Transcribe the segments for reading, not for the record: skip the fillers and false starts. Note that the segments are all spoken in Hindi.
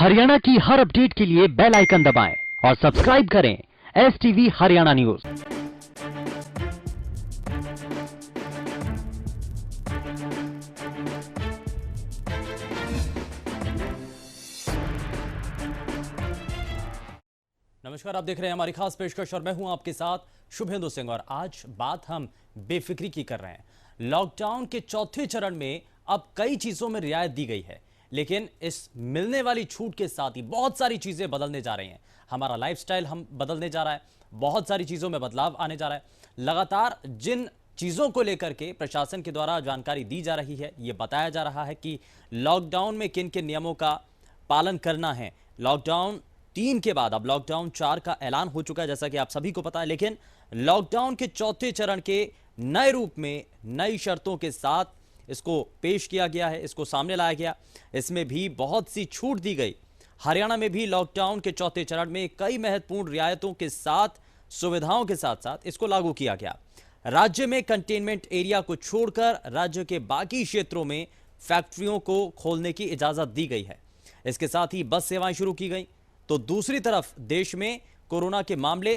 हरियाणा की हर अपडेट के लिए बेल आइकन दबाएं और सब्सक्राइब करें STV हरियाणा न्यूज। नमस्कार, आप देख रहे हैं हमारी खास पेशकश और मैं हूं आपके साथ शुभेंदु सिंह। और आज बात हम बेफिक्री की कर रहे हैं। लॉकडाउन के चौथे चरण में अब कई चीजों में रियायत दी गई है, लेकिन इस मिलने वाली छूट के साथ ही बहुत सारी चीजें बदलने जा रही हैं। हमारा लाइफस्टाइल हम बदलने जा रहा है, बहुत सारी चीजों में बदलाव आने जा रहा है। लगातार जिन चीजों को लेकर के प्रशासन के द्वारा जानकारी दी जा रही है, यह बताया जा रहा है कि लॉकडाउन में किन किन नियमों का पालन करना है। लॉकडाउन 3 के बाद अब लॉकडाउन 4 का ऐलान हो चुका है, जैसा कि आप सभी को पता है। लेकिन लॉकडाउन के चौथे चरण के नए रूप में नई शर्तों के साथ इसको पेश किया गया है, इसको सामने लाया गया। इसमें भी बहुत सी छूट दी गई। हरियाणा में भी लॉकडाउन के चौथे चरण में कई महत्वपूर्ण रियायतों के साथ, सुविधाओं के साथ साथ इसको लागू किया गया। राज्य में कंटेनमेंट एरिया को छोड़कर राज्य के बाकी क्षेत्रों में फैक्ट्रियों को खोलने की इजाजत दी गई है। इसके साथ ही बस सेवाएं शुरू की गई। तो दूसरी तरफ देश में कोरोना के मामले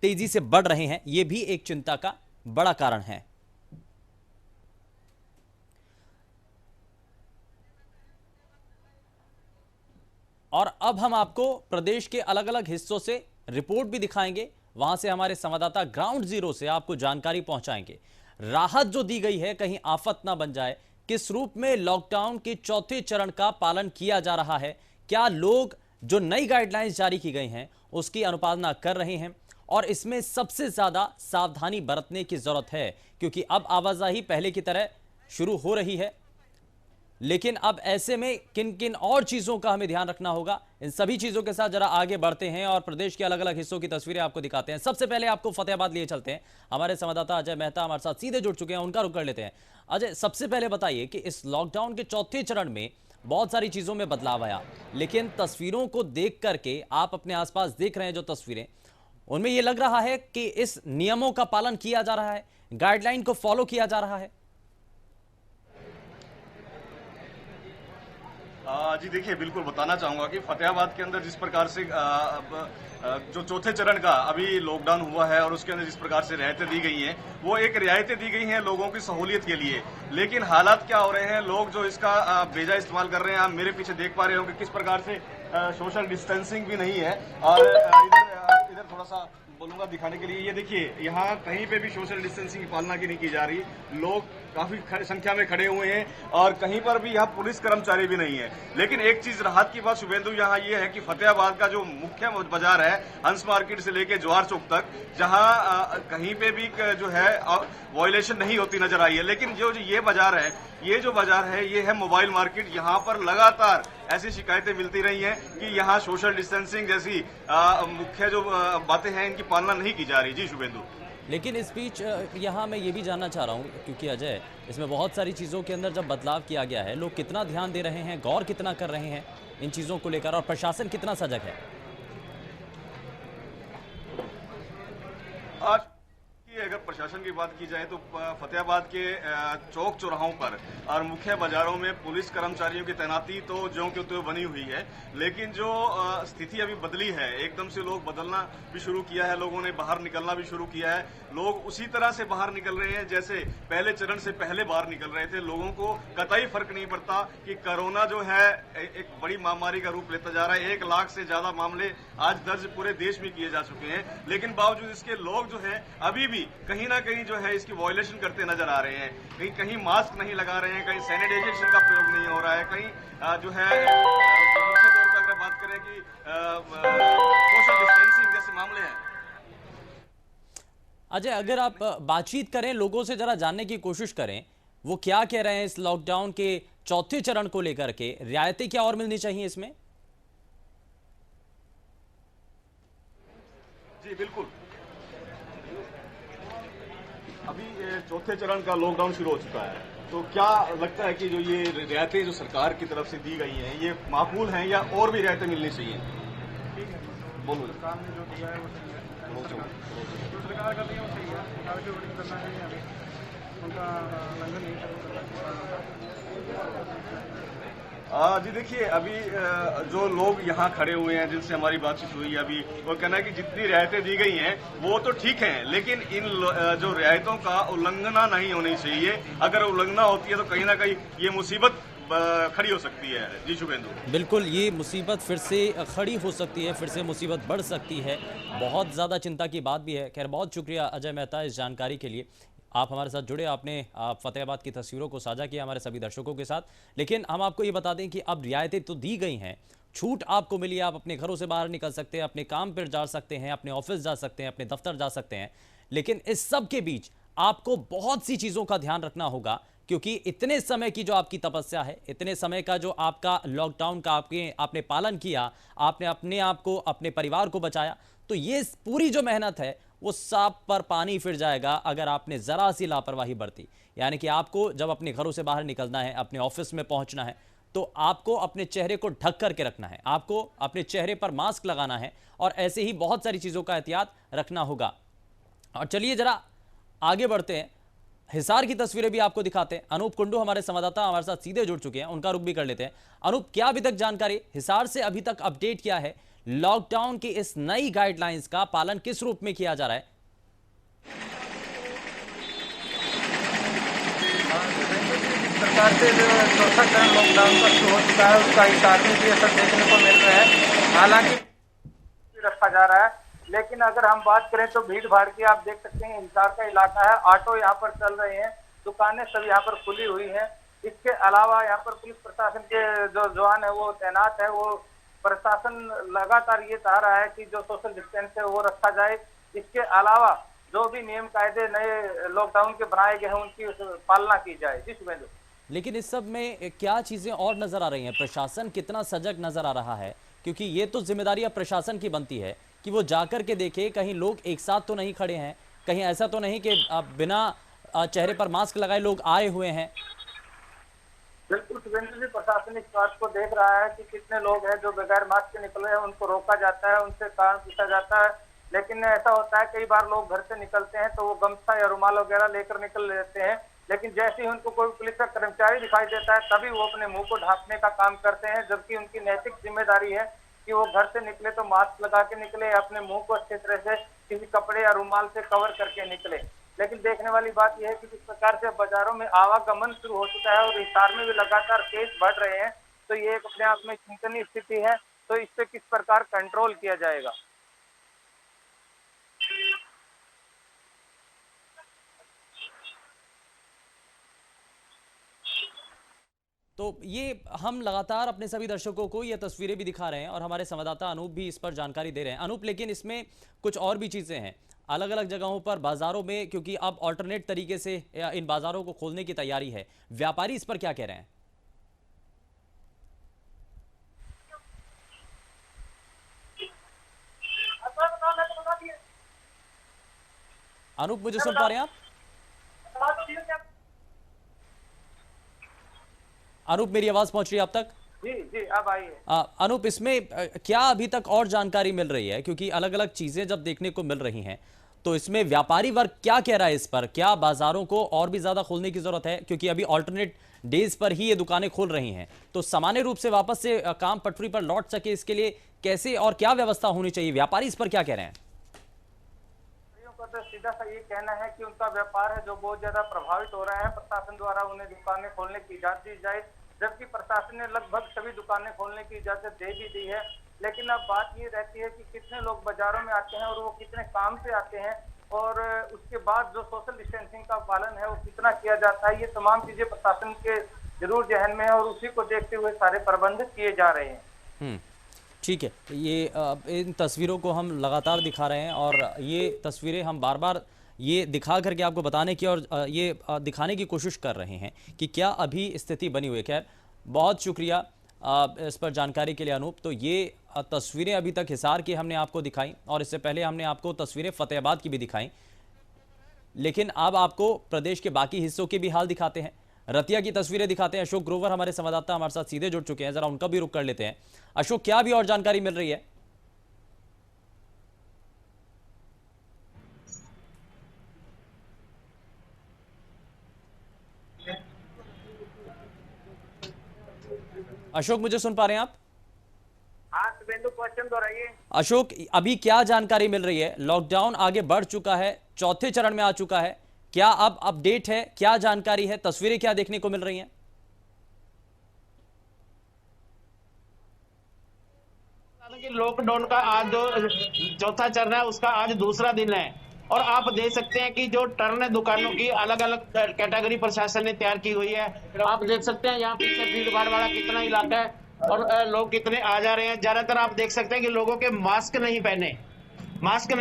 तेजी से बढ़ रहे हैं, यह भी एक चिंता का बड़ा कारण है। और अब हम आपको प्रदेश के अलग अलग हिस्सों से रिपोर्ट भी दिखाएंगे। वहां से हमारे संवाददाता ग्राउंड जीरो से आपको जानकारी पहुंचाएंगे। राहत जो दी गई है, कहीं आफत ना बन जाए। किस रूप में लॉकडाउन के चौथे चरण का पालन किया जा रहा है, क्या लोग जो नई गाइडलाइंस जारी की गई हैं उसकी अनुपालना कर रहे हैं। और इसमें सबसे ज्यादा सावधानी बरतने की जरूरत है, क्योंकि अब आवाजाही पहले की तरह शुरू हो रही है। लेकिन अब ऐसे में किन किन और चीजों का हमें ध्यान रखना होगा, इन सभी चीजों के साथ जरा आगे बढ़ते हैं और प्रदेश के अलग अलग हिस्सों की तस्वीरें आपको दिखाते हैं। सबसे पहले आपको फतेहाबाद लिए चलते हैं। हमारे संवाददाता अजय मेहता हमारे साथ सीधे जुड़ चुके हैं, उनका रुख कर लेते हैं। अजय, सबसे पहले बताइए कि इस लॉकडाउन के चौथे चरण में बहुत सारी चीजों में बदलाव आया, लेकिन तस्वीरों को देख करके आप अपने आसपास देख रहे हैं जो तस्वीरें, उनमें यह लग रहा है कि इस नियमों का पालन किया जा रहा है, गाइडलाइन को फॉलो किया जा रहा है। जी देखिए, बिल्कुल बताना चाहूंगा कि फतेहाबाद के अंदर जिस प्रकार से जो चौथे चरण का अभी लॉकडाउन हुआ है और उसके अंदर जिस प्रकार से रियायतें दी गई हैं, वो एक रियायतें दी गई हैं लोगों की सहूलियत के लिए। लेकिन हालात क्या हो रहे हैं, लोग जो इसका बेजा इस्तेमाल कर रहे हैं। आप मेरे पीछे देख पा रहे हो कि किस प्रकार से सोशल डिस्टेंसिंग भी नहीं है। और इधर थोड़ा सा बोलूंगा दिखाने के लिए, ये देखिए यहाँ कहीं पे भी सोशल डिस्टेंसिंग की पालना की नहीं की जा रही। लोग काफी संख्या में खड़े हुए हैं और कहीं पर भी यहाँ पुलिस कर्मचारी भी नहीं है। लेकिन एक चीज राहत की बात शुभेंदु यहाँ ये है कि फतेहाबाद का जो मुख्य बाजार है, हंस मार्केट से लेके जवाहर चौक तक, जहाँ कहीं पे भी जो है वायलेशन नहीं होती नजर आई है। लेकिन जो ये बाजार है ये है मोबाइल मार्केट। यहाँ पर लगातार ऐसी शिकायतें मिलती रही हैं कि यहाँ सोशल डिस्टेंसिंग जैसी मुख्य जो बातें हैं इनकी पालना नहीं की जा रही। जी शुभेंदु। लेकिन इस बीच यहाँ मैं ये भी जानना चाह रहा हूँ, क्योंकि अजय, इसमें बहुत सारी चीज़ों के अंदर जब बदलाव किया गया है, लोग कितना ध्यान दे रहे हैं, गौर कितना कर रहे हैं इन चीज़ों को लेकर, और प्रशासन कितना सजग है। आज अगर प्रशासन की बात की जाए तो फतेहाबाद के चौक चौराहों पर और मुख्य बाजारों में पुलिस कर्मचारियों की तैनाती तो ज्यों की त्यों बनी हुई है। लेकिन जो स्थिति अभी बदली है, एकदम से लोग बदलना भी शुरू किया है, लोगों ने बाहर निकलना भी शुरू किया है। लोग उसी तरह से बाहर निकल रहे हैं जैसे पहले चरण से पहले बाहर निकल रहे थे। लोगों को कतई फर्क नहीं पड़ता कि कोरोना जो है एक बड़ी महामारी का रूप लेता जा रहा है। 1 लाख से ज्यादा मामले आज दर्ज पूरे देश में किए जा चुके हैं। लेकिन बावजूद इसके लोग जो है अभी भी कहीं ना कहीं जो है इसकी वायलेशन करते नजर आ रहे हैं। कहीं मास्क नहीं लगा रहे हैं, कहीं सैनिटाइजेशन का प्रयोग नहीं हो रहा है, कहीं जो है मुख्य तौर पर अगर बात करें कि सोशल डिस्टेंसिंग जैसे मामले हैं। अजय, अगर आप बातचीत करें, लोगों से जरा जानने की कोशिश करें, वो क्या कह रहे हैं इस लॉकडाउन के चौथे चरण को लेकर के, रियायतें क्या और मिलनी चाहिए इसमें। जी बिल्कुल, अभी चौथे चरण का लॉकडाउन शुरू हो चुका है, तो क्या लगता है कि जो ये रियायतें जो सरकार की तरफ से दी गई हैं ये माकूल हैं या और भी रियायतें मिलनी चाहिए। बोलो। सरकार ने जो दिया है वो सही है, जो सरकार कर रही है वो सही है। सरकार की वोटिंग करना चाहिए, हमें उनका उल्लंघन नहीं करना। जी देखिए, अभी जो लोग यहाँ खड़े हुए हैं जिनसे हमारी बातचीत हुई अभी, वो कहना है कि जितनी रियायतें दी गई हैं वो तो ठीक हैं, लेकिन इन जो रियायतों का उल्लंघना नहीं होनी चाहिए। अगर उल्लंघना होती है तो कहीं ना कहीं ये मुसीबत खड़ी हो सकती है। जी शुभेंदु। बिल्कुल, ये मुसीबत फिर से खड़ी हो सकती है, फिर से मुसीबत बढ़ सकती है। बहुत ज़्यादा चिंता की बात भी है। खैर, बहुत शुक्रिया अजय मेहता इस जानकारी के लिए। आप हमारे साथ जुड़े, आपने फतेहाबाद की तस्वीरों को साझा किया हमारे सभी दर्शकों के साथ। लेकिन हम आपको ये बता दें कि अब रियायतें तो दी गई हैं, छूट आपको मिली, आप अपने घरों से बाहर निकल सकते हैं, अपने काम पर जा सकते हैं, अपने ऑफिस जा सकते हैं, अपने दफ्तर जा सकते हैं। लेकिन इस सब के बीच आपको बहुत सी चीज़ों का ध्यान रखना होगा, क्योंकि इतने समय की जो आपकी तपस्या है, इतने समय का जो आपका लॉकडाउन का आपने पालन किया, आपने अपने आप को, अपने परिवार को बचाया, तो ये पूरी जो मेहनत है वो सब पर पानी फिर जाएगा अगर आपने जरा सी लापरवाही बरती। यानी कि आपको जब अपने घरों से बाहर निकलना है, अपने ऑफिस में पहुंचना है, तो आपको अपने चेहरे को ढक करके रखना है, आपको अपने चेहरे पर मास्क लगाना है और ऐसे ही बहुत सारी चीजों का एहतियात रखना होगा। और चलिए जरा आगे बढ़ते हैं, हिसार की तस्वीरें भी आपको दिखाते हैं। अनूप कुंडू हमारे संवाददाता हमारे साथ सीधे जुड़ चुके हैं, उनका रुख भी कर लेते हैं। अनूप, क्या अभी तक जानकारी, हिसार से अभी तक अपडेट क्या है? लॉकडाउन की इस नई गाइडलाइंस का पालन किस रूप में किया जा रहा है? सरकार से जो चौथा चरण लॉकडाउन का शुरू हो चुका है उसका हिसार में भी असर देखने को मिल रहा है। हालांकि रखा जा रहा है, लेकिन अगर हम बात करें तो भीड़ भाड़ की आप देख सकते हैं, हिसार का इलाका है, ऑटो यहाँ पर चल रहे हैं, दुकानें सब यहाँ पर खुली हुई हैं। इसके अलावा यहाँ पर पुलिस प्रशासन के जो जवान है वो तैनात है। वो प्रशासन लगातार ये चाह रहा है कि जो सोशल डिस्टेंस है वो रखा जाए। इसके अलावा जो भी नियम कायदे नए लॉकडाउन के बनाए गए हैं उनकी पालना की जाए। जी शुभेंदु। लेकिन इस सब में क्या चीजें और नजर आ रही हैं? प्रशासन कितना सजग नजर आ रहा है? क्योंकि ये तो जिम्मेदारी अब प्रशासन की बनती है कि वो जाकर के देखे कहीं लोग एक साथ तो नहीं खड़े हैं, कहीं ऐसा तो नहीं कि बिना चेहरे पर मास्क लगाए लोग आए हुए हैं। बिल्कुल शुभेंदु जी, प्रशासन इस बात को देख रहा है कि कितने लोग हैं जो बगैर मास्क के निकले हैं, उनको रोका जाता है, उनसे कारण पूछा जाता है। लेकिन ऐसा होता है कई बार लोग घर से निकलते हैं तो वो गमछा या रुमाल वगैरह लेकर निकल लेते हैं, लेकिन जैसे ही उनको कोई पुलिस का कर्मचारी दिखाई देता है तभी वो अपने मुंह को ढांपने का काम करते हैं, जबकि उनकी नैतिक जिम्मेदारी है कि वो घर से निकले तो मास्क लगा के निकले, अपने मुंह को अच्छे तरह से किसी कपड़े या रुमाल से कवर करके निकले। लेकिन देखने वाली बात यह है कि जिस प्रकार से बाजारों में आवागमन शुरू हो चुका है और हिसार में भी लगातार केस बढ़ रहे हैं, तो ये एक अपने आप में चिंतनीय स्थिति है। तो इस पे किस प्रकार कंट्रोल किया जाएगा? तो ये हम लगातार अपने सभी दर्शकों को ये तस्वीरें भी दिखा रहे हैं और हमारे संवाददाता अनूप भी इस पर जानकारी दे रहे हैं। अनूप, लेकिन इसमें कुछ और भी चीजें हैं अलग अलग जगहों पर, बाजारों में, क्योंकि अब ऑल्टरनेट तरीके से इन बाजारों को खोलने की तैयारी है। व्यापारी इस पर क्या कह रहे हैं? अनूप, मुझे सुन पा रहे हैं आप? अनूप, मेरी आवाज पहुंच रही है आप तक? जी जी, अब आइए। अनूप, इसमें क्या अभी तक और जानकारी मिल रही है? क्योंकि अलग अलग चीजें जब देखने को मिल रही हैं तो इसमें व्यापारी वर्ग क्या कह रहा है इस पर? क्या बाजारों को और भी ज्यादा खोलने की जरूरत है? क्योंकि अभी ऑल्टरनेट डेज पर ही ये दुकानें खोल रही हैं, तो सामान्य रूप से वापस से काम पटरी पर लौट सके इसके लिए कैसे और क्या व्यवस्था होनी चाहिए? व्यापारी इस पर क्या कह रहे हैं? तो सीधा सा ये कहना है कि उनका व्यापार है जो बहुत ज्यादा प्रभावित हो रहा है। प्रशासन द्वारा उन्हें दुकानें खोलने की इजाजत दी जाए, जबकि प्रशासन ने लगभग सभी दुकानें खोलने की इजाजत दे भी दी है। लेकिन अब बात ये रहती है कि कितने लोग बाजारों में आते हैं और वो कितने काम से आते हैं, और उसके बाद जो सोशल डिस्टेंसिंग का पालन है वो कितना किया जाता है। ये तमाम चीजें प्रशासन के जरूर जहन में है और उसी को देखते हुए सारे प्रबंध किए जा रहे हैं। ठीक है, ये इन तस्वीरों को हम लगातार दिखा रहे हैं और ये तस्वीरें हम बार बार ये दिखा करके आपको बताने की और ये दिखाने की कोशिश कर रहे हैं कि क्या अभी स्थिति बनी हुई है। खैर, बहुत शुक्रिया इस पर जानकारी के लिए अनूप। तो ये तस्वीरें अभी तक हिसार की हमने आपको दिखाई और इससे पहले हमने आपको तस्वीरें फतेहाबाद की भी दिखाई, लेकिन अब आपको प्रदेश के बाकी हिस्सों के भी हाल दिखाते हैं। रतिया की तस्वीरें दिखाते हैं। अशोक ग्रोवर हमारे संवाददाता हमारे साथ सीधे जुड़ चुके हैं, जरा उनका भी रुख कर लेते हैं। अशोक, क्या भी और जानकारी मिल रही है? अशोक, मुझे सुन पा रहे हैं आप? हाँ शुभेंदु, क्वेश्चन दोहराइए। अशोक, अभी क्या जानकारी मिल रही है? लॉकडाउन आगे बढ़ चुका है, चौथे चरण में आ चुका है, क्या अब अपडेट है, क्या जानकारी है, तस्वीरें क्या देखने को मिल रही हैं? लॉकडाउन का आज जो चौथा चरण है उसका आज दूसरा दिन है और आप देख सकते हैं कि जो टर्न है दुकानों की अलग अलग कैटेगरी प्रशासन ने तैयार की हुई है। आप देख सकते हैं यहाँ पीछे भीड़ भाड़ वाला कितना इलाका है और लोग कितने आ जा रहे हैं। ज्यादातर आप देख सकते हैं कि लोगों के मास्क नहीं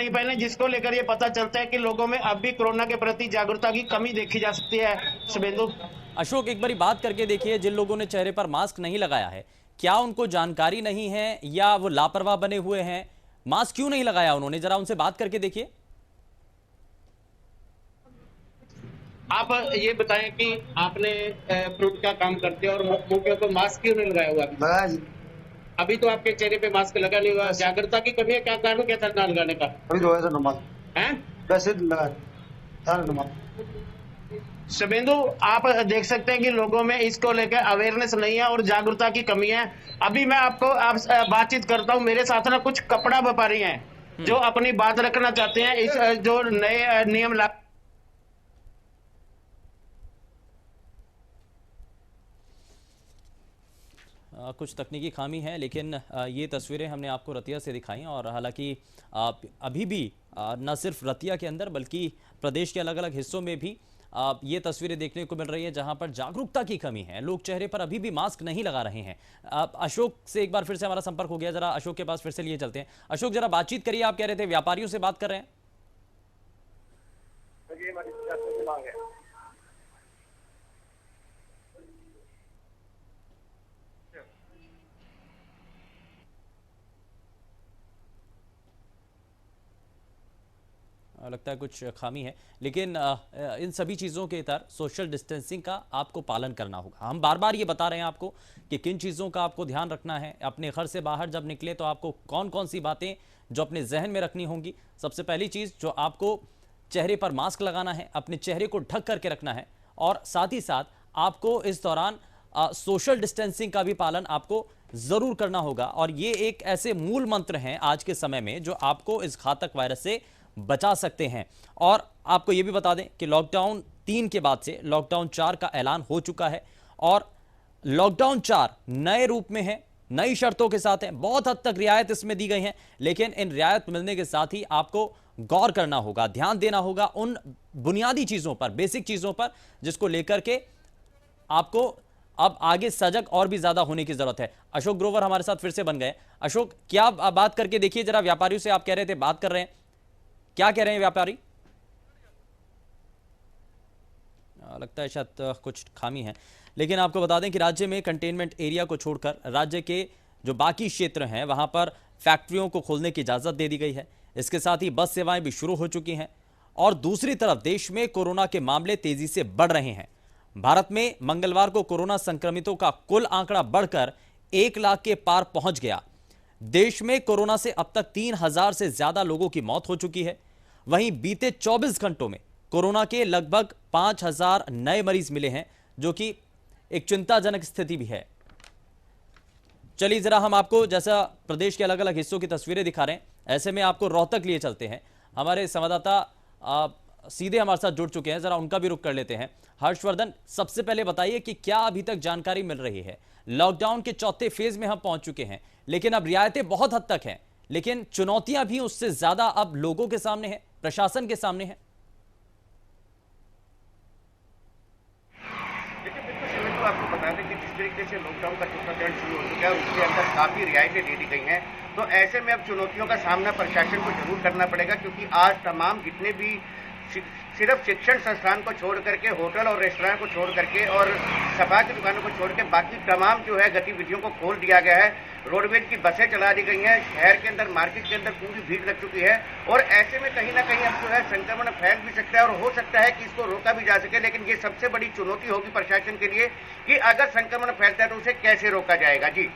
पहने, जिसको लेकर ये पता चलता है कि लोगों में अब भी कोरोना के प्रति जागरूकता की कमी देखी जा सकती है। शुभेंदु, अशोक, एक बारी बात करके देखिए, जिन लोगों ने चेहरे पर मास्क नहीं लगाया है, क्या उनको जानकारी नहीं है या वो लापरवाह बने हुए हैं? मास्क क्यों नहीं लगाया उन्होंने, जरा उनसे बात करके देखिए। आप ये बताएं कि आपने फ्रूट का काम करते हैं और मुंह के ऊपर मास्क क्यों नहीं लगाया हुआ? अभी तो आपके चेहरे पे मास्क लगा नहीं हुआ, जागरूकता की कमी है, क्या कारण क्या था ना लगाने का? अभी तो ऐसा नमाज हैं? वैसे लगा था नमाज। शुभेंदु, आप देख सकते हैं कि लोगों में इसको लेकर अवेयरनेस नहीं है और जागरूकता की कमी है। अभी मैं आपको बातचीत करता हूँ, मेरे साथ ना कुछ कपड़ा व्यापारी हैं जो अपनी बात रखना चाहते हैं। इस जो नए नियम कुछ तकनीकी खामी है, लेकिन ये तस्वीरें हमने आपको रतिया से दिखाई और हालांकि अभी भी न सिर्फ रतिया के अंदर बल्कि प्रदेश के अलग अलग हिस्सों में भी ये तस्वीरें देखने को मिल रही है जहां पर जागरूकता की कमी है। लोग चेहरे पर अभी भी मास्क नहीं लगा रहे हैं। अशोक से एक बार फिर से हमारा संपर्क हो गया, जरा अशोक के पास फिर से लिए चलते हैं। अशोक, जरा बातचीत करिए, आप कह रहे थे व्यापारियों से बात कर रहे हैं। लगता है कुछ खामी है, लेकिन इन सभी चीज़ों के इतर सोशल डिस्टेंसिंग का आपको पालन करना होगा। हम बार बार ये बता रहे हैं आपको कि किन चीज़ों का आपको ध्यान रखना है। अपने घर से बाहर जब निकले तो आपको कौन कौन सी बातें जो अपने जहन में रखनी होंगी। सबसे पहली चीज़, जो आपको चेहरे पर मास्क लगाना है, अपने चेहरे को ढक करके रखना है और साथ ही साथ आपको इस दौरान सोशल डिस्टेंसिंग का भी पालन आपको ज़रूर करना होगा। और ये एक ऐसे मूल मंत्र हैं आज के समय में जो आपको इस घातक वायरस से बचा सकते हैं। और आपको यह भी बता दें कि लॉकडाउन 3 के बाद से लॉकडाउन 4 का ऐलान हो चुका है और लॉकडाउन 4 नए रूप में है, नई शर्तों के साथ है। बहुत हद तक रियायत इसमें दी गई है, लेकिन इन रियायत मिलने के साथ ही आपको गौर करना होगा, ध्यान देना होगा उन बुनियादी चीजों पर, बेसिक चीजों पर, जिसको लेकर के आपको अब आगे सजग और भी ज्यादा होने की जरूरत है। अशोक ग्रोवर हमारे साथ फिर से बन गए। अशोक, क्या बात करके देखिए जरा, व्यापारियों से आप कह रहे थे बात कर रहे हैं, क्या कह रहे हैं व्यापारी? लगता है शायद कुछ खामी है, लेकिन आपको बता दें कि राज्य में कंटेनमेंट एरिया को छोड़कर राज्य के जो बाकी क्षेत्र हैं वहां पर फैक्ट्रियों को खोलने की इजाजत दे दी गई है। इसके साथ ही बस सेवाएं भी शुरू हो चुकी हैं और दूसरी तरफ देश में कोरोना के मामले तेजी से बढ़ रहे हैं। भारत में मंगलवार को कोरोना संक्रमितों का कुल आंकड़ा बढ़कर 1 लाख के पार पहुंच गया। देश में कोरोना से अब तक 3000 से ज्यादा लोगों की मौत हो चुकी है। वहीं बीते 24 घंटों में कोरोना के लगभग 5000 नए मरीज मिले हैं, जो कि एक चिंताजनक स्थिति भी है। चलिए जरा हम आपको, जैसा प्रदेश के अलग अलग हिस्सों की तस्वीरें दिखा रहे हैं, ऐसे में आपको रोहतक लिए चलते हैं। हमारे संवाददाता सीधे हमारे साथ जुड़ चुके हैं, जरा उनका भी रुख कर लेते हैं। हर्षवर्धन, सबसे पहले बताइए कि क्या अभी तक जानकारी मिल रही है? लॉकडाउन के चौथे फेज में हम पहुंच चुके हैं, लेकिन अब रियायतें बहुत हद तक हैं, लेकिन चुनौतियां भी उससे ज्यादा अब लोगों के सामने है, प्रशासन के सामने है। देखिए, बिल्कुल शुभेंदु, आपको बता दें कि जिस तरीके से लॉकडाउन का चौथा चरण शुरू हो चुका है उसके अंदर काफी रियायतें दे दी गई हैं, तो ऐसे में अब चुनौतियों का सामना प्रशासन को जरूर करना पड़ेगा, क्योंकि आज तमाम जितने भी सिर्फ शिक्षण संस्थान को छोड़ करके, होटल और रेस्टोरेंट को छोड़ करके और सफा की दुकानों को छोड़ के बाकी तमाम जो है गतिविधियों को खोल दिया गया है। रोडवेज की बसें चला दी गई हैं, शहर के अंदर, मार्केट के अंदर पूरी भीड़ लग चुकी है और ऐसे में कहीं ना कहीं अब जो है संक्रमण फैल भी सकता है और हो सकता है कि इसको रोका भी जा सके। लेकिन ये सबसे बड़ी चुनौती होगी प्रशासन के लिए कि अगर संक्रमण फैलता है तो उसे कैसे रोका जाएगा। जी,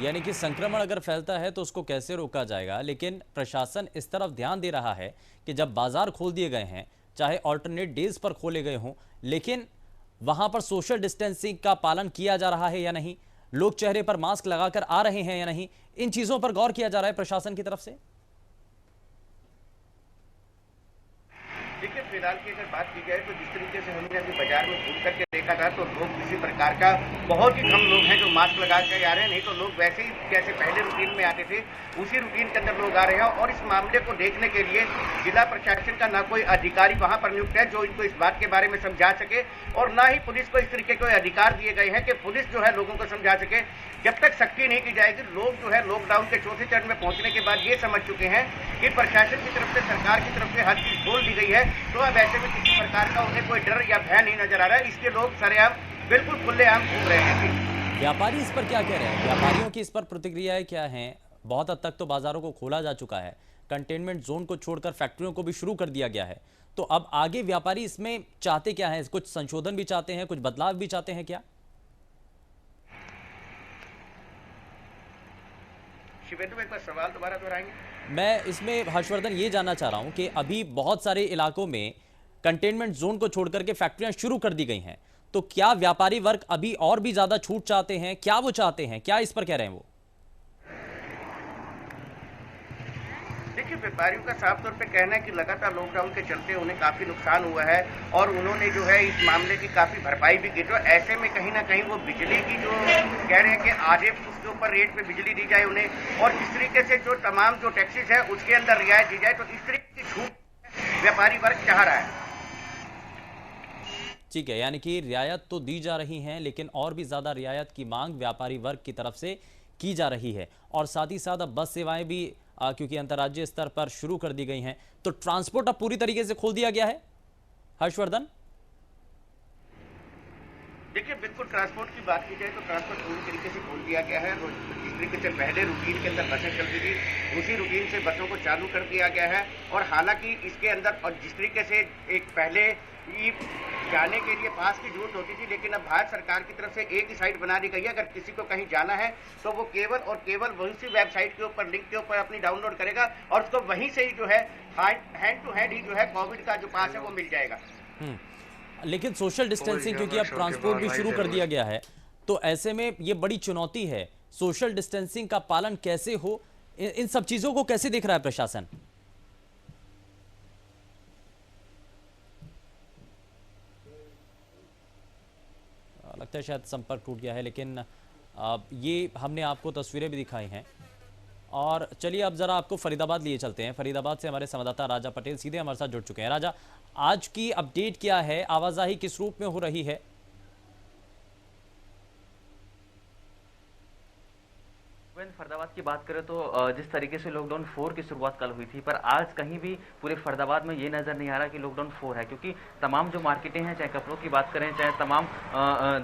यानी कि संक्रमण अगर फैलता है तो उसको कैसे रोका जाएगा। लेकिन प्रशासन इस तरफ ध्यान दे रहा है कि जब बाजार खोल दिए गए हैं, चाहे ऑल्टरनेट डेज पर खोले गए हों, लेकिन वहां पर सोशल डिस्टेंसिंग का पालन किया जा रहा है या नहीं, लोग चेहरे पर मास्क लगाकर आ रहे हैं या नहीं, इन चीजों पर गौर किया जा रहा है प्रशासन की तरफ से? देखिए, फिलहाल की अगर बात की जाए तो जिस तरीके से हमने अभी बाजार में घूम करके देखा था तो लोग किसी प्रकार का, बहुत ही कम लोग हैं जो मास्क लगा के आ रहे हैं, नहीं तो लोग वैसे ही जैसे पहले रूटीन में आते थे उसी रूटीन के अंदर लोग आ रहे हैं। और इस मामले को देखने के लिए जिला प्रशासन का ना कोई अधिकारी वहां पर नियुक्त है जो इनको इस बात के बारे में समझा सके, और ना ही पुलिस को इस तरीके के अधिकार दिए गए हैं कि पुलिस जो है लोगों को समझा सके। जब तक सख्ती नहीं की जाएगी, लोग जो है लॉकडाउन के चौथे चरण में पहुंचने के बाद ये समझ चुके हैं कि प्रशासन की तरफ से, सरकार की तरफ से हर चीज बोल दी गई है, तो अब ऐसे में किसी प्रकार का उन्हें कोई डर या भय नहीं नजर आ रहा है। इसके लोग सरेआम बिल्कुल खुलेआम घूम रहे हैं। व्यापारी इस पर क्या कह रहे हैं? व्यापारियों की इस पर प्रतिक्रियाएं क्या हैं? बहुत हद तक तो बाजारों को खोला जा चुका है, कंटेनमेंट जोन को छोड़कर फैक्ट्रियों को भी शुरू कर दिया गया है, तो अब आगे व्यापारी इसमें चाहते क्या है? कुछ संशोधन भी चाहते हैं, कुछ बदलाव भी चाहते हैं क्या? शिवेंदु, एक बार सवाल दोबारा दोहराएंगे? मैं इसमें हर्षवर्धन ये जानना चाह रहा हूं कि अभी बहुत सारे इलाकों में कंटेनमेंट जोन को छोड़कर के फैक्ट्रियां शुरू कर दी गई हैं, तो क्या व्यापारी वर्ग अभी और भी ज्यादा छूट चाहते हैं? क्या वो चाहते हैं, क्या इस पर कह रहे हैं वो? देखिए, व्यापारियों का साफ तौर पे कहना है कि लगातार लॉकडाउन के चलते उन्हें काफी नुकसान हुआ है और उन्होंने जो है इस मामले की काफी भरपाई भी की। तो ऐसे में कहीं ना कहीं वो बिजली की जो कह रहे हैं कि आधे उसके ऊपर रेट पे बिजली दी जाए उन्हें, और इस तरीके से जो तमाम जो टैक्सेस है उसके अंदर रियायत दी जाए, तो इस तरीके की छूट व्यापारी वर्ग चाह रहा है। ठीक है, यानी कि रियायत तो दी जा रही हैं, लेकिन और भी ज्यादा रियायत की मांग व्यापारी वर्ग की तरफ से की जा रही है। और साथ ही साथ अब बस सेवाएं भी क्योंकि अंतर्राज्यीय स्तर पर शुरू कर दी गई हैं, तो ट्रांसपोर्ट अब पूरी तरीके से खोल दिया गया है। हर्षवर्धन, देखिए, बिल्कुल ट्रांसपोर्ट की बात की जाए तो ट्रांसपोर्ट पूरी तरीके से खोल दिया गया है। जिस तरीके से पहले रूटीन के अंदर बसें चलती थी, उसी रूटीन से बसों को चालू कर दिया गया है। और हालांकि इसके अंदर, और जिस तरीके से एक पहले जाने के लिए पास की जरूरत होती थी, लेकिन अब भारत सरकार की तरफ से एक ही साइट बना दी गई है। अगर किसी को कहीं जाना है तो वो केवल और केवल वही सी वेबसाइट के ऊपर, लिंक के ऊपर अपनी डाउनलोड करेगा और उसको वहीं से ही जो है हैंड टू हैंड ही जो है कोविड का जो पास है वो मिल जाएगा। लेकिन सोशल डिस्टेंसिंग, क्योंकि अब ट्रांसपोर्ट भी शुरू कर दिया गया है, तो ऐसे में ये बड़ी चुनौती है। सोशल डिस्टेंसिंग का पालन कैसे हो, इन सब चीजों को कैसे देख रहा है प्रशासन? लगता है शायद संपर्क टूट गया है, लेकिन ये हमने आपको तस्वीरें भी दिखाई हैं। और चलिए अब जरा आपको फरीदाबाद लिए चलते हैं। फरीदाबाद से हमारे संवाददाता राजा पटेल सीधे हमारे साथ जुड़ चुके हैं। राजा, आज की अपडेट क्या है? आवाजाही किस रूप में हो रही है? फरीदाबाद की बात करें तो जिस तरीके से लॉकडाउन 4 की शुरुआत कल हुई थी, पर आज कहीं भी पूरे फरीदाबाद में ये नजर नहीं आ रहा कि लॉकडाउन 4 है, क्योंकि तमाम जो मार्केटें हैं, चाहे कपड़ों की बात करें, चाहे तमाम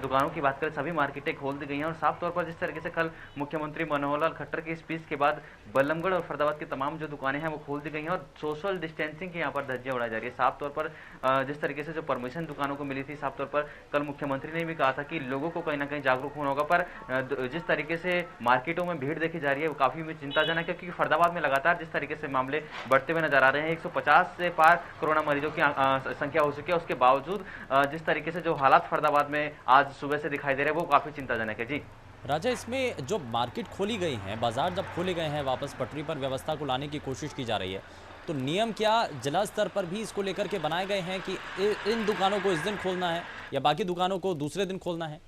दुकानों की बात करें, सभी मार्केटें खोल दी गई हैं। और साफ तौर पर जिस तरीके से कल मुख्यमंत्री मनोहर लाल खट्टर की स्पीच के बाद बल्लभगढ़ और फरीदाबाद की तमाम जो दुकानें हैं वो खोल दी गई हैं और सोशल डिस्टेंसिंग की यहाँ पर धज्जियां उड़ाई जा रही है। साफ तौर पर जिस तरीके से जो परमिशन दुकानों को मिली थी, साफ तौर पर कल मुख्यमंत्री ने भी कहा था कि लोगों को कहीं ना कहीं जागरूक होना होगा, पर जिस तरीके से मार्केटों में भीड़ देखी जा रही है वो काफी चिंताजनक है, क्योंकि फरीदाबाद में लगातार जिस तरीके से मामले बढ़ते हुए नजर आ रहे हैं, 150 से पार कोरोना मरीजों की संख्या हो चुकी है, उसके बावजूद जिस तरीके से जो हालात फरीदाबाद में आज सुबह से दिखाई दे रहे हैं वो काफी चिंताजनक है। जी राजा, इसमें जो मार्केट खोली गई हैं, बाजार जब खोले गए हैं, वापस पटरी पर व्यवस्था को लाने की कोशिश की जा रही है, तो नियम क्या जिला स्तर पर भी इसको लेकर के बनाए गए हैं कि इन दुकानों को इस दिन खोलना है या बाकी दुकानों को दूसरे दिन खोलना है?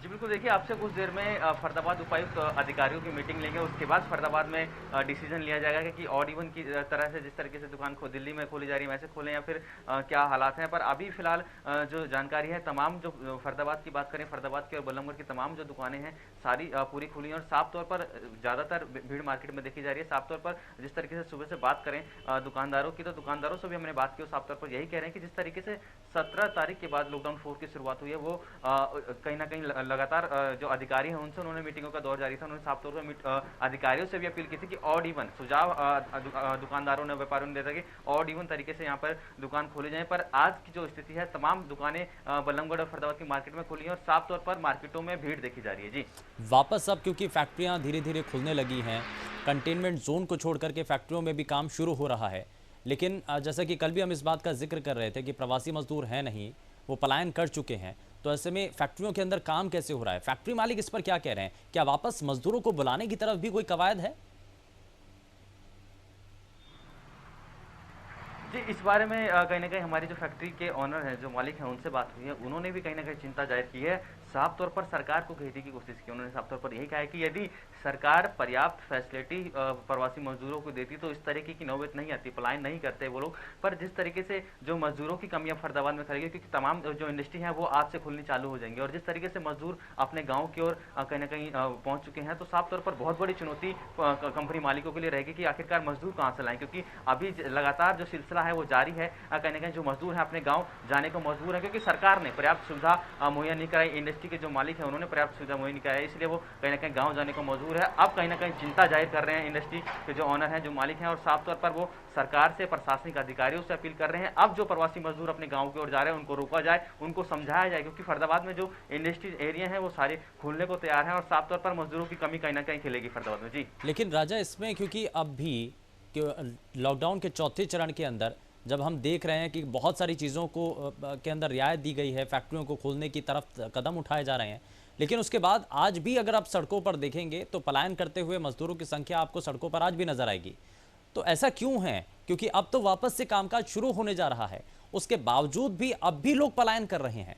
जी बिल्कुल, देखिए आपसे कुछ देर में फरीदाबाद उपायुक्त अधिकारियों की मीटिंग लेंगे, उसके बाद फरीदाबाद में डिसीजन लिया जाएगा कि ऑड इवन की तरह से जिस तरीके से दुकान दिल्ली में खोली जा रही है वैसे खोलें या फिर क्या हालात हैं। पर अभी फिलहाल जो जानकारी है, तमाम जो फरीदाबाद की बात करें, फरीदाबाद की और बल्लभगढ़ की तमाम जो दुकानें हैं सारी पूरी खुली हैं और साफ तौर पर ज़्यादातर भीड़ मार्केट में देखी जा रही है। साफ तौर पर जिस तरीके से सुबह से बात करें दुकानदारों की, तो दुकानदारों से भी हमने बात की, साफ तौर पर यही कह रहे हैं कि जिस तरीके से 17 तारीख के बाद लॉकडाउन 4 की शुरुआत हुई है, वो कहीं ना कहीं लगातार जो अधिकारी हैं उनसे उन्होंने मीटिंगों का दौर जारी था। उन्होंने साफ तौर पर अधिकारियों से भी अपील की थी कि ऑड इवन सुझाव दुकानदारों ने, व्यापारियों ने दिया था कि ऑड इवन तरीके से यहाँ पर दुकान खोली जाए। पर आज की जो स्थिति है, तमाम दुकानें बल्लभगढ़ और फरीदाबाद की मार्केट में खुली हैं और साफ तौर पर मार्केटों में भीड़ देखी जा रही है। जी वापस अब क्योंकि फैक्ट्रियां धीरे धीरे खुलने लगी हैं, कंटेनमेंट जोन को छोड़ करके फैक्ट्रियों में भी काम शुरू हो रहा है, लेकिन जैसा कि कल भी हम इस बात का जिक्र कर रहे थे कि प्रवासी मजदूर हैं नहीं, वो पलायन कर चुके हैं, तो ऐसे में फैक्ट्रियों के अंदर काम कैसे हो रहा है, फैक्ट्री मालिक इस पर क्या कह रहे हैं, क्या वापस मजदूरों को बुलाने की तरफ भी कोई कवायद है? जी, इस बारे में कहीं न कहीं हमारी जो फैक्ट्री के ओनर हैं, जो मालिक हैं, उनसे बात हुई है। उन्होंने भी कहीं न कहीं चिंता जाहिर की है। साफ तौर पर सरकार को घेरने की कोशिश की। उन्होंने साफ तौर पर यही कहा है कि यदि सरकार पर्याप्त फैसिलिटी प्रवासी मजदूरों को देती तो इस तरीके की नौबत नहीं आती, पलायन नहीं करते वो लोग। पर जिस तरीके से जो मजदूरों की कमियां फरीदाबाद में खड़ी है, क्योंकि तमाम जो इंडस्ट्री है वो आज से खुलनी चालू हो जाएंगी, और जिस तरीके से मजदूर अपने गाँव की ओर कहीं न कहीं पहुंच चुके हैं, तो साफ तौर पर बहुत बड़ी चुनौती कंपनी मालिकों के लिए रहेगी कि आखिरकार मजदूर कहाँ से लाएं, क्योंकि अभी लगातार जो सिलसिला है वो जारी है। कहीं न कहीं जो मजदूर हैं अपने गांव जाने को मजबूर है, क्योंकि सरकार ने पर्याप्त सुविधा मुहैया नहीं कराई। इंडस्ट्री के जो मालिक हैं उन्होंने पर्याप्त सुविधा मुहैया नहीं कराई, इसलिए वो कहीं न कहीं गांव जाने को मजबूर है। अब कहीं न कहीं चिंता जाहिर कर रहे हैं इंडस्ट्री के जो ओनर हैं, जो मालिक हैं, और साफ तौर पर वो सरकार से, प्रशासनिक अधिकारियों से अपील कर रहे हैं अब जो प्रवासी मजदूर अपने गाँव की ओर जा रहे हैं उनको रोका जाए, उनको समझाया जाए, क्योंकि फरीदाबाद में जो इंडस्ट्री एरिया है वो सारे खुलने को तैयार हैं, और साफ तौर पर मजदूरों की कमी कहीं न कहीं खिलेगी फरीदाबाद में। जी, लेकिन राजा, इसमें क्योंकि अब भी लॉकडाउन के चौथे चरण के अंदर जब हम देख रहे हैं कि बहुत सारी चीज़ों को के अंदर रियायत दी गई है, फैक्ट्रियों को खोलने की तरफ कदम उठाए जा रहे हैं, लेकिन उसके बाद आज भी अगर आप सड़कों पर देखेंगे तो पलायन करते हुए मजदूरों की संख्या आपको सड़कों पर आज भी नजर आएगी। तो ऐसा क्यों है? क्योंकि अब तो वापस से कामकाज शुरू होने जा रहा है, उसके बावजूद भी अब भी लोग पलायन कर रहे हैं।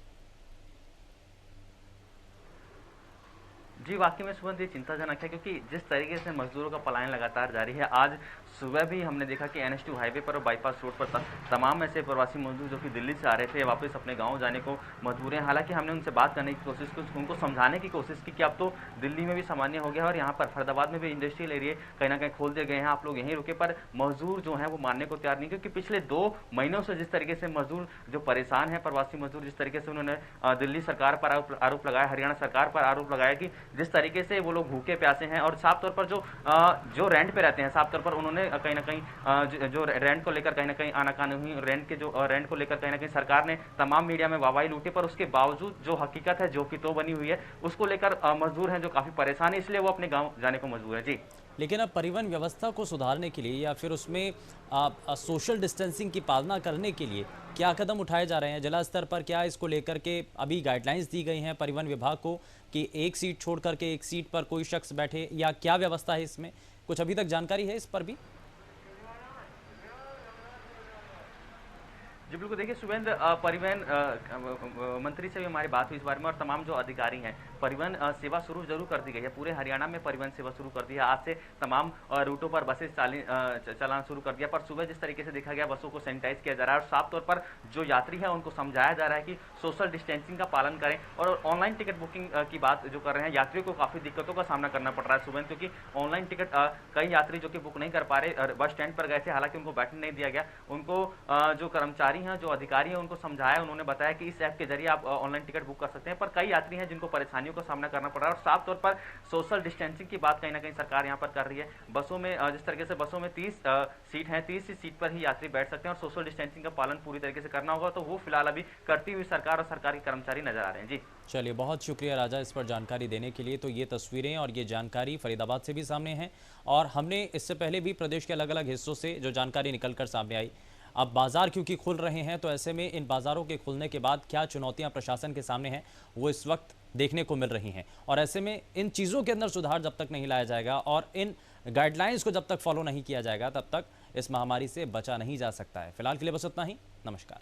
जी, वाकई में सुबह ये चिंताजनक है, क्योंकि जिस तरीके से मजदूरों का पलायन लगातार जारी है, आज सुबह भी हमने देखा कि NH2 हाईवे पर और बाईपास रोड पर तमाम ऐसे प्रवासी मजदूर जो कि दिल्ली से आ रहे थे वापस अपने गांव जाने को मजबूर हैं। हालांकि हमने उनसे बात करने की कोशिश की, उनको समझाने की कोशिश की कि अब तो दिल्ली में भी सामान्य हो गया है और यहाँ पर फरीदाबाद में भी इंडस्ट्रियल एरिया कहीं ना कहीं खोल दिए गए हैं, आप लोग यहीं रुके। पर मजदूर जो है वो मानने को तैयार नहीं, क्योंकि पिछले 2 महीनों से जिस तरीके से मजदूर जो परेशान है, प्रवासी मजदूर, जिस तरीके से उन्होंने दिल्ली सरकार पर आरोप लगाया, हरियाणा सरकार पर आरोप लगाया कि जिस तरीके से वो लोग भूखे प्यासे हैं, और साफ तौर पर जो रेंट पे रहते हैं, साफ तौर पर उन्होंने कहीं ना कहीं जो रेंट को लेकर कहीं ना कहीं आनाकानी हुई, रेंट को लेकर कहीं ना कहीं सरकार ने तमाम मीडिया में वाहवाही लूटी, पर उसके बावजूद जो हकीकत है, जो फितौ बनी हुई है, उसको लेकर मजदूर हैं जो काफी परेशान है, इसलिए वो अपने गाँव जाने को मजबूर है। जी, लेकिन अब परिवहन व्यवस्था को सुधारने के लिए या फिर उसमें सोशल डिस्टेंसिंग की पालना करने के लिए क्या कदम उठाए जा रहे हैं जिला स्तर पर? क्या इसको लेकर के अभी गाइडलाइंस दी गई हैं परिवहन विभाग को कि एक सीट छोड़ करके एक सीट पर कोई शख्स बैठे, या क्या व्यवस्था है इसमें? कुछ अभी तक जानकारी है इस पर भी? जी बिल्कुल, देखिए सुवेंद्र, परिवहन मंत्री से भी हमारी बात हुई इस बारे में, और तमाम जो अधिकारी हैं, परिवहन सेवा शुरू जरूर कर दी गई है। पूरे हरियाणा में परिवहन सेवा शुरू कर दी है। आज से तमाम रूटों पर बसेस चलाना शुरू कर दिया, पर सुबह जिस तरीके से देखा गया बसों को सैनिटाइज किया जा रहा है, और साफ तौर पर जो यात्री है उनको समझाया जा रहा है कि सोशल डिस्टेंसिंग का पालन करें। और ऑनलाइन टिकट बुकिंग की बात जो कर रहे हैं, यात्रियों को काफ़ी दिक्कतों का सामना करना पड़ रहा है सुबह, क्योंकि ऑनलाइन टिकट कई यात्री जो कि बुक नहीं कर पा रहे, बस स्टैंड पर गए थे, हालांकि उनको बैठने नहीं दिया गया। उनको जो कर्मचारी हैं, जो अधिकारी हैं, उनको समझाया, उन्होंने बताया कि इस ऐप के जरिए आप ऑनलाइन टिकट बुक कर सकते हैं, पर कई यात्री हैं जिनको परेशानियों का सामना करना पड़ रहा है। और साफ तौर पर सोशल डिस्टेंसिंग की बात कहीं ना कहीं सरकार यहाँ पर कर रही है। बसों में जिस तरीके से बसों में 30 सीट हैं, 30 सीट पर ही यात्री बैठ सकते हैं, और सोशल डिस्टेंसिंग का पालन पूरी तरीके से करना होगा, तो वो फिलहाल अभी करती हुई सरकार और सरकारी कर्मचारी नजर आ रहे हैं। जी चलिए, बहुत शुक्रिया राजा इस पर जानकारी देने के लिए। तो ये तस्वीरें और ये जानकारी फरीदाबाद से भी सामने है, और हमने इससे पहले भी प्रदेश के अलग अलग हिस्सों से जो जानकारी निकलकर सामने आई। अब बाजार क्योंकि खुल रहे हैं, तो ऐसे में इन बाजारों के खुलने के बाद क्या चुनौतियां प्रशासन के सामने हैं वो इस वक्त देखने को मिल रही हैं, और ऐसे में इन चीज़ों के अंदर सुधार जब तक नहीं लाया जाएगा और इन गाइडलाइंस को जब तक फॉलो नहीं किया जाएगा, तब तक इस महामारी से बचा नहीं जा सकता है। फिलहाल के लिए बस इतना ही। नमस्कार।